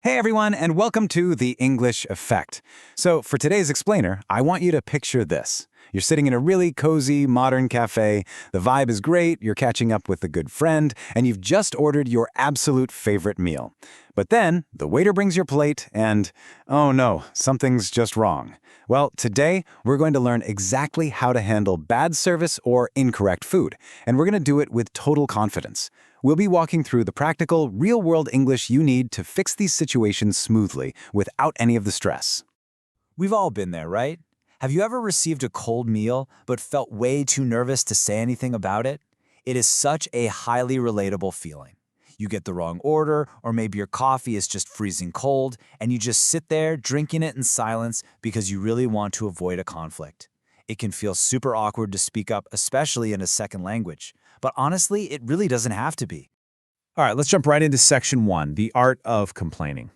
Hey everyone, and welcome to The English Effect. So, for today's explainer, I want you to picture this. You're sitting in a really cozy, modern cafe, the vibe is great, you're catching up with a good friend, and you've just ordered your absolute favorite meal. But then, the waiter brings your plate, and oh no, something's just wrong. Well, today, we're going to learn exactly how to handle bad service or incorrect food, and we're going to do it with total confidence. We'll be walking through the practical, real-world English you need to fix these situations smoothly, without any of the stress. We've all been there, right? Have you ever received a cold meal but felt way too nervous to say anything about it? It is such a highly relatable feeling. You get the wrong order, or maybe your coffee is just freezing cold, and you just sit there drinking it in silence because you really want to avoid a conflict. It can feel super awkward to speak up, especially in a second language. But honestly, it really doesn't have to be. All right, let's jump right into section 1, the art of complaining.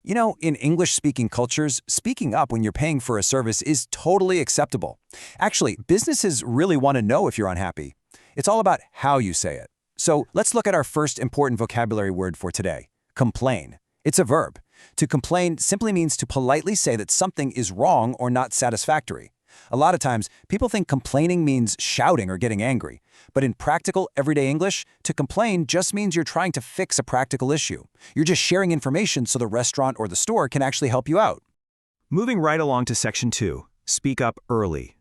You know, in English-speaking cultures, speaking up when you're paying for a service is totally acceptable. Actually, businesses really want to know if you're unhappy. It's all about how you say it. So let's look at our first important vocabulary word for today, complain. It's a verb. To complain simply means to politely say that something is wrong or not satisfactory. A lot of times, people think complaining means shouting or getting angry. But in practical, everyday English, to complain just means you're trying to fix a practical issue. You're just sharing information so the restaurant or the store can actually help you out. Moving right along to section 2, speak up early.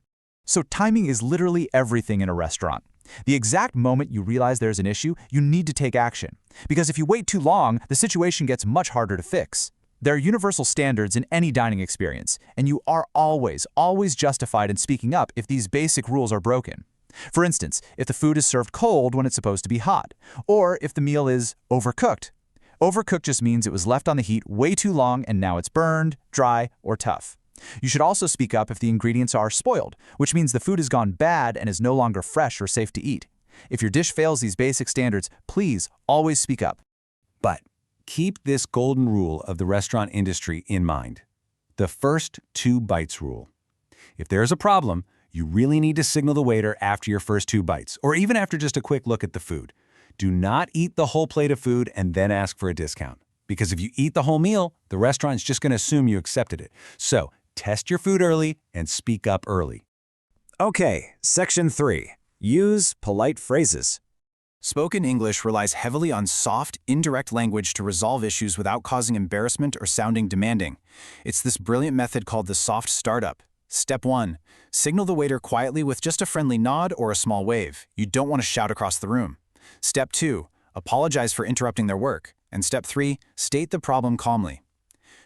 So timing is literally everything in a restaurant. The exact moment you realize there's an issue, you need to take action. Because if you wait too long, the situation gets much harder to fix. There are universal standards in any dining experience, and you are always justified in speaking up if these basic rules are broken. For instance, if the food is served cold when it's supposed to be hot, or if the meal is overcooked. Overcooked just means it was left on the heat way too long and now it's burned, dry, or tough. You should also speak up if the ingredients are spoiled, which means the food has gone bad and is no longer fresh or safe to eat. If your dish fails these basic standards, please always speak up. But keep this golden rule of the restaurant industry in mind. The first 2 bites rule. If there's a problem, you really need to signal the waiter after your first 2 bites, or even after just a quick look at the food. Do not eat the whole plate of food and then ask for a discount. Because if you eat the whole meal, the restaurant's just going to assume you accepted it. So, test your food early and speak up early. Okay, section 3, use polite phrases. Spoken English relies heavily on soft, indirect language to resolve issues without causing embarrassment or sounding demanding. It's this brilliant method called the soft startup. Step 1. Signal the waiter quietly with just a friendly nod or a small wave. You don't want to shout across the room. Step 2. Apologize for interrupting their work. And step 3. State the problem calmly.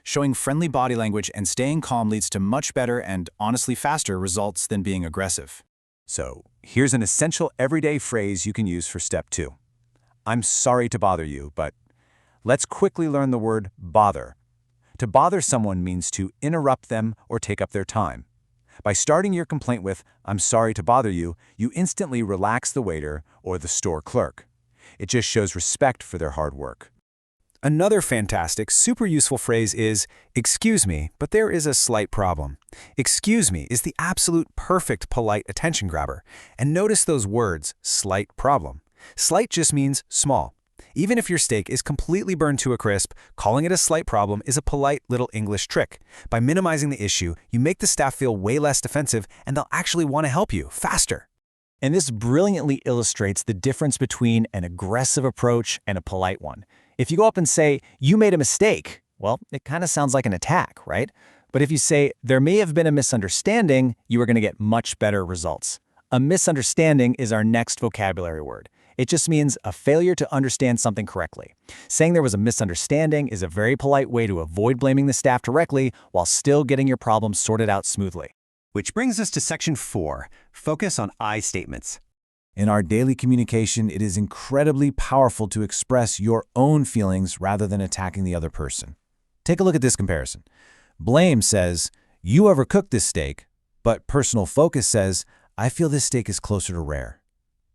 Showing friendly body language and staying calm leads to much better and, honestly, faster results than being aggressive. So, here's an essential everyday phrase you can use for step 2. I'm sorry to bother you, but let's quickly learn the word bother. To bother someone means to interrupt them or take up their time. By starting your complaint with, I'm sorry to bother you, you instantly relax the waiter or the store clerk. It just shows respect for their hard work. Another fantastic, super useful phrase is, excuse me, but there is a slight problem. Excuse me is the absolute perfect polite attention grabber. And notice those words, slight problem. Slight just means small. Even if your steak is completely burned to a crisp, calling it a slight problem is a polite little English trick. By minimizing the issue, you make the staff feel way less defensive and they'll actually want to help you faster. And this brilliantly illustrates the difference between an aggressive approach and a polite one. If you go up and say, you made a mistake, well, it kind of sounds like an attack, right? But if you say, there may have been a misunderstanding, you are going to get much better results. A misunderstanding is our next vocabulary word. It just means a failure to understand something correctly. Saying there was a misunderstanding is a very polite way to avoid blaming the staff directly while still getting your problem sorted out smoothly. Which brings us to section 4, focus on I statements. In our daily communication, it is incredibly powerful to express your own feelings rather than attacking the other person. Take a look at this comparison. Blame says, you overcooked this steak, but personal focus says, I feel this steak is closer to rare.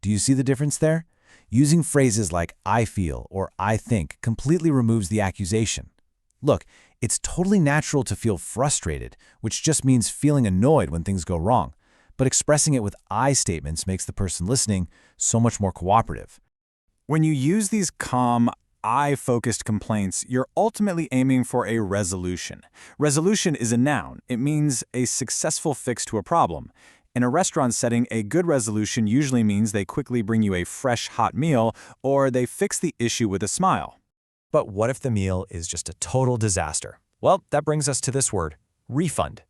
Do you see the difference there? Using phrases like I feel or I think completely removes the accusation. Look, it's totally natural to feel frustrated, which just means feeling annoyed when things go wrong. But expressing it with I statements makes the person listening so much more cooperative. When you use these calm, I-focused complaints, you're ultimately aiming for a resolution. Resolution is a noun. It means a successful fix to a problem. In a restaurant setting, a good resolution usually means they quickly bring you a fresh, hot meal, or they fix the issue with a smile. But what if the meal is just a total disaster? Well, that brings us to this word, refund.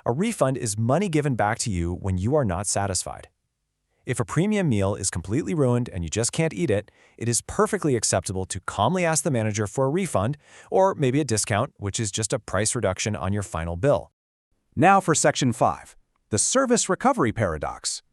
A refund is money given back to you when you are not satisfied. If a premium meal is completely ruined and you just can't eat it, it is perfectly acceptable to calmly ask the manager for a refund or maybe a discount, which is just a price reduction on your final bill. Now for Section 5, the service recovery paradox.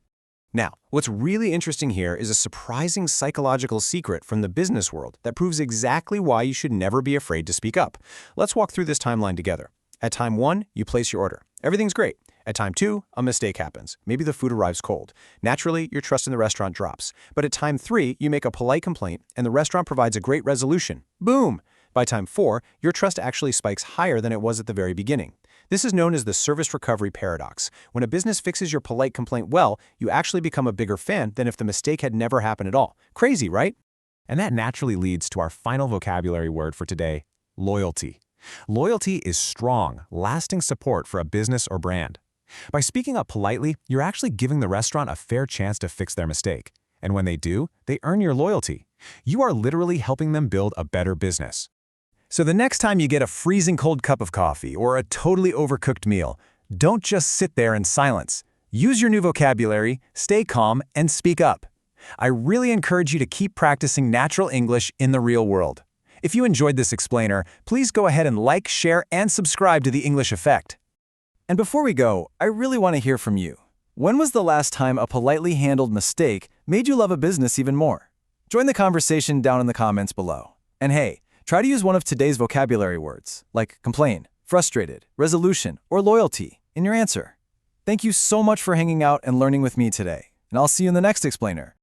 Now, what's really interesting here is a surprising psychological secret from the business world that proves exactly why you should never be afraid to speak up. Let's walk through this timeline together. At time 1, you place your order. Everything's great. At time 2, a mistake happens. Maybe the food arrives cold. Naturally, your trust in the restaurant drops. But at time 3, you make a polite complaint, and the restaurant provides a great resolution. Boom! By time 4, your trust actually spikes higher than it was at the very beginning. This is known as the service recovery paradox. When a business fixes your polite complaint well, you actually become a bigger fan than if the mistake had never happened at all. Crazy, right? And that naturally leads to our final vocabulary word for today, loyalty. Loyalty is strong, lasting support for a business or brand. By speaking up politely, you're actually giving the restaurant a fair chance to fix their mistake. And when they do, they earn your loyalty. You are literally helping them build a better business. So the next time you get a freezing cold cup of coffee or a totally overcooked meal, don't just sit there in silence. Use your new vocabulary, stay calm, and speak up. I really encourage you to keep practicing natural English in the real world. If you enjoyed this explainer, please go ahead and like, share, and subscribe to The English Effect. And before we go, I really want to hear from you. When was the last time a politely handled mistake made you love a business even more? Join the conversation down in the comments below. And hey, try to use one of today's vocabulary words, like complain, frustrated, resolution, or loyalty, in your answer. Thank you so much for hanging out and learning with me today, and I'll see you in the next explainer.